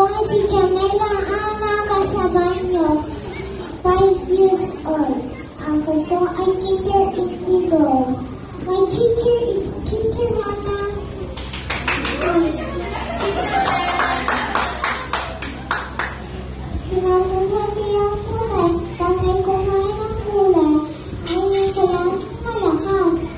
nga si Jamela Ana Casabaño, 5 years old. Ako po ay Teacher Indigo. My teacher is Teacher Rana. Pinasasabi ang tunas, tanay kumain ng gulay, ay nasalang malakas.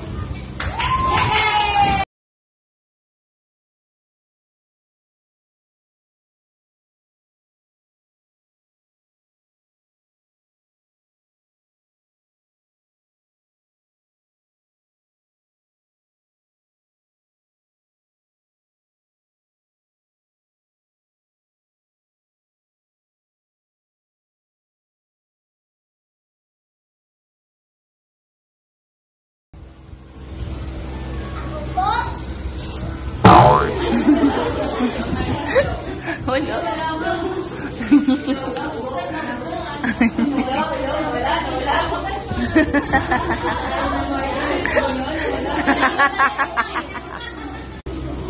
Wala.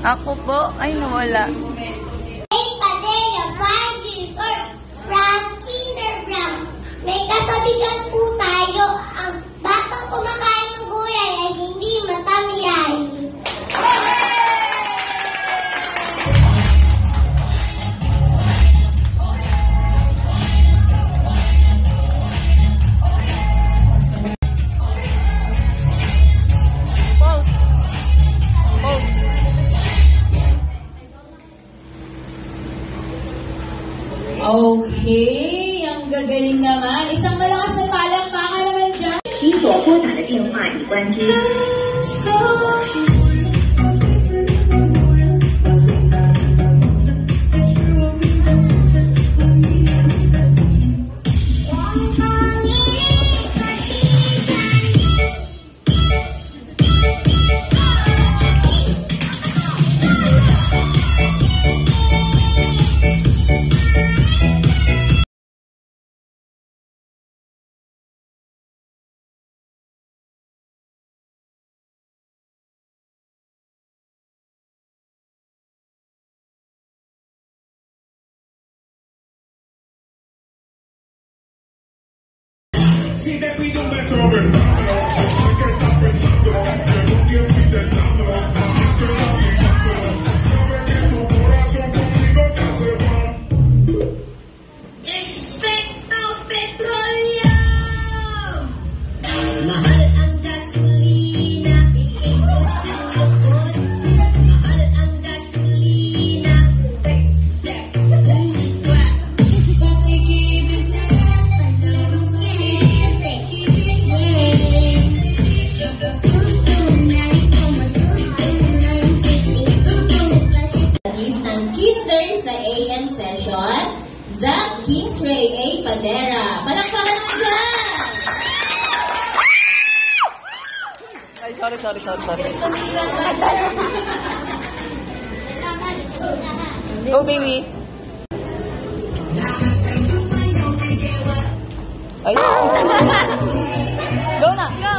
Ako po ay nawala. Padilla, 5 years old, from Kindergarten. May kasabihan po tayo, ang batang kumakain ng gulay ay hindi matamiyay. Okay, ang gagaling naman. Isang malakas na palakpakan naman dyan. 你所拨打的电话已关机。 Si te pido un beso, ¿verdad? ¿Qué estás pensando? Llevo tiempo intentando. Sabes que tu corazón conmigo ya se va. Inspecto Petroleum! Mahal ang gasolina, iikot ang lukot. Mahal ang gasolina, Kinders na AM session, Zach Kingsray A. Padera. Palakpakan naman dyan! Ay, sorry. Go, baby. Ay. Go na. Go.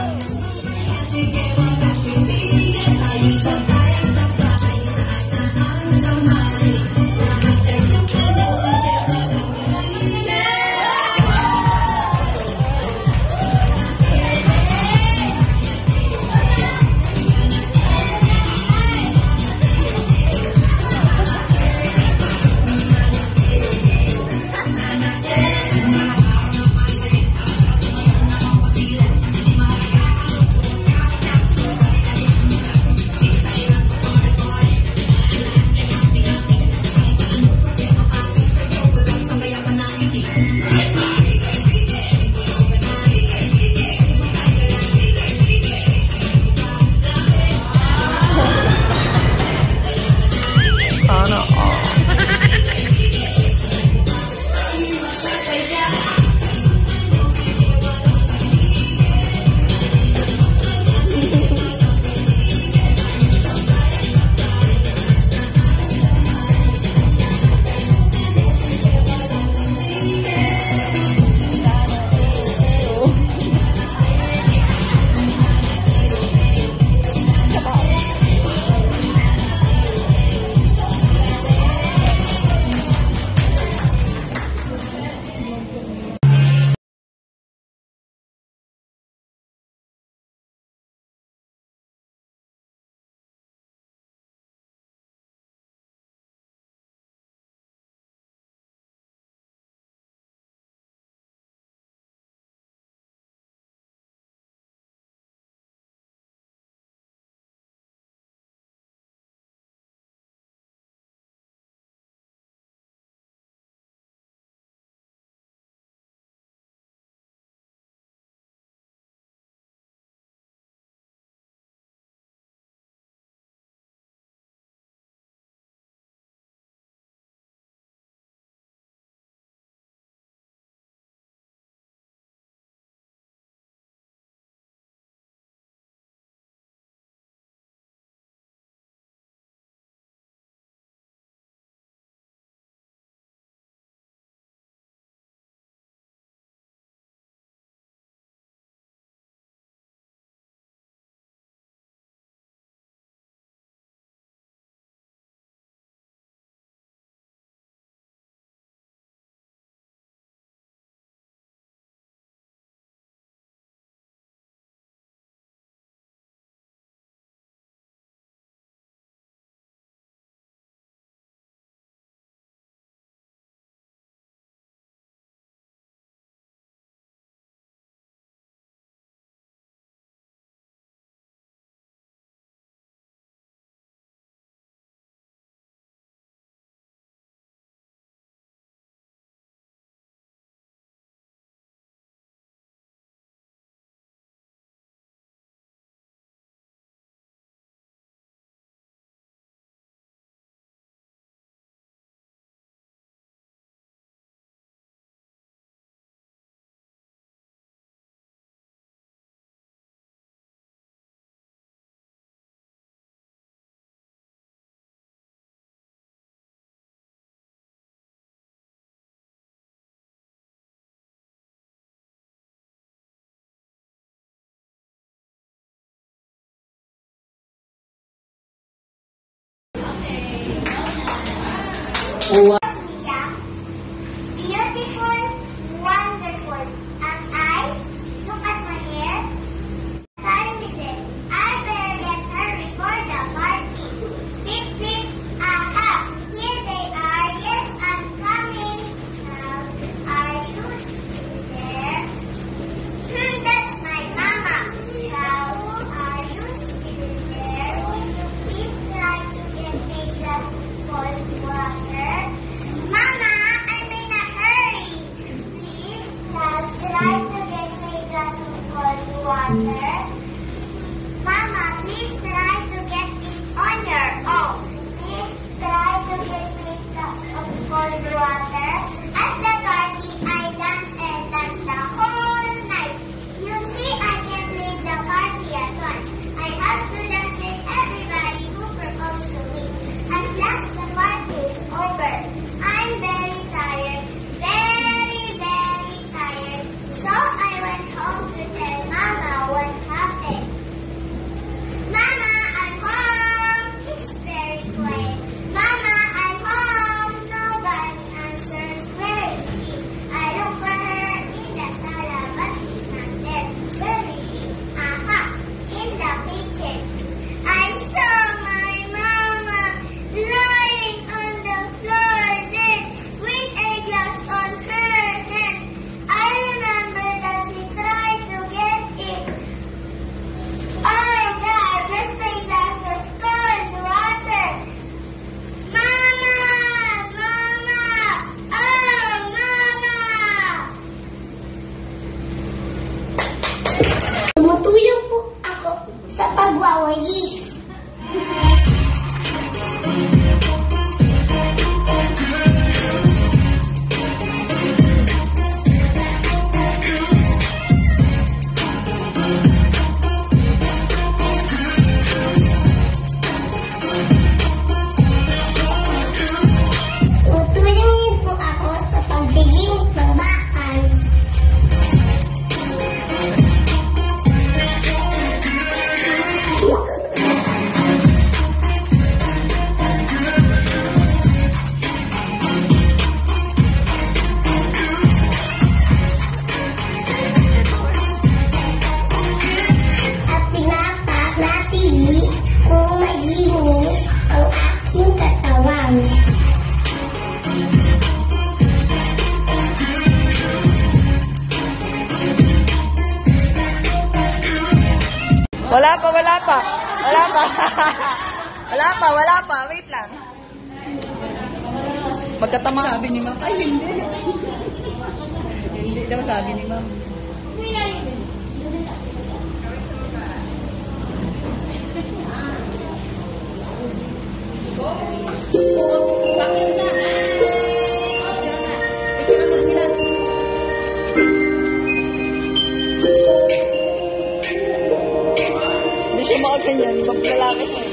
Wow. Mia, beautiful, wonderful. And I, look at my hair. Time is it. I better get ready for the party. Beep, beep, aha. Here they are. Yes, I'm coming. Now, are you there? That's my mama. Now, are you still there? Will you please try to get me some cold water? Mama, I'm in a hurry. Please, now try to get me some cold water. Mama, please try to get it on your own. Please try to get me some cold water. At the party, I dance and dance the whole night. You see, I can't leave the party at once. I have to dance with everybody who proposed to me. At last, the party is over. I'm very tired, very, very tired. So I went home to tell Mama what happened. Mama, I'm home. It's very quiet. Mama, I'm home. Nobody answers. Where is she? I look for her in the sala, but she's not there. Where is she? Aha, in the kitchen. I saw my mama lying on the floor dead with a glass on her head. I remember that she tried to get it. Oh, God, just a glass of cold water. Mama! Mama! Oh, Mama! Tumutulong po ako sa pagwawalis. Tumutulong po ako sa paglilinis ng bahay. At pinapatili kung malinis ang aking katawan. Wala pa, wala pa. Wala pa. Wala pa, wala pa. Wait lang. Magkatama. Sabi ni Ma'am. Ay, hindi. Hindi daw sabi ni Ma'am. Hindi siya makaganyan. Ibang lalaki siya.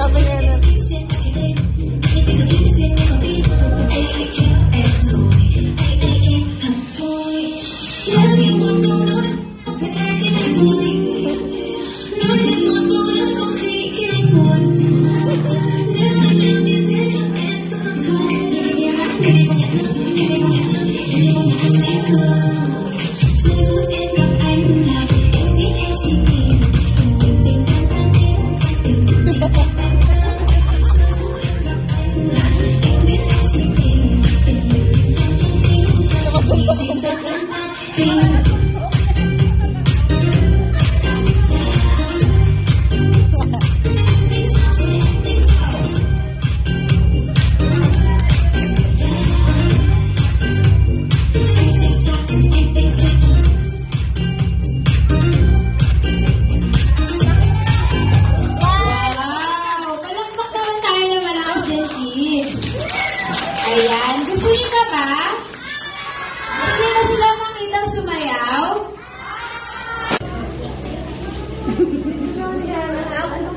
Grabe nga na.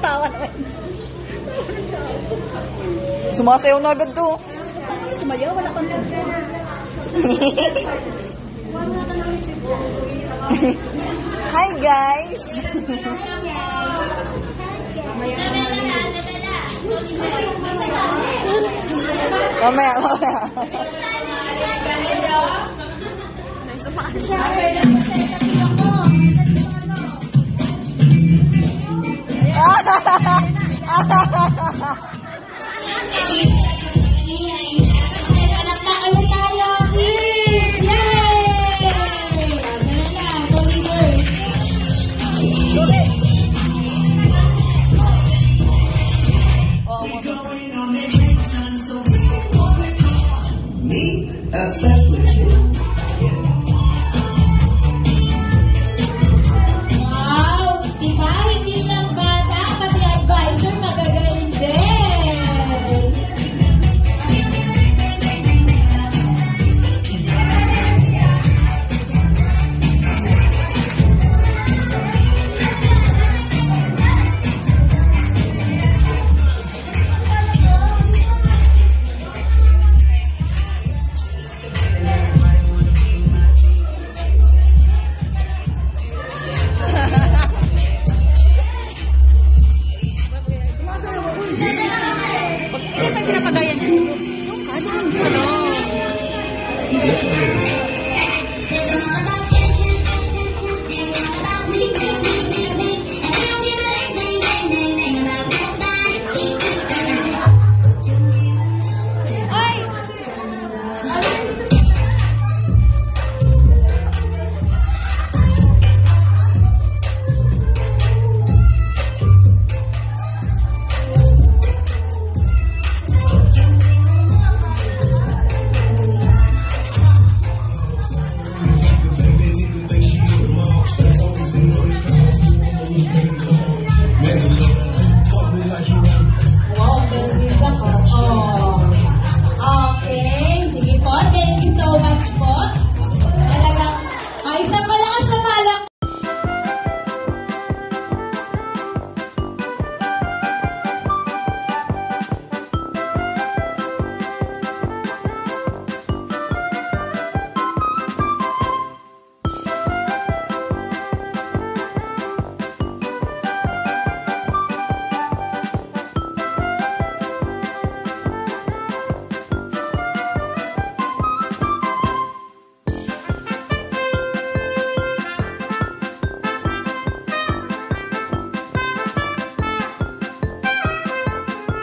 Tawa naman. Sumasayaw na agad to. Sumayaw, wala kang na. Hi guys! Mamaya. Yay!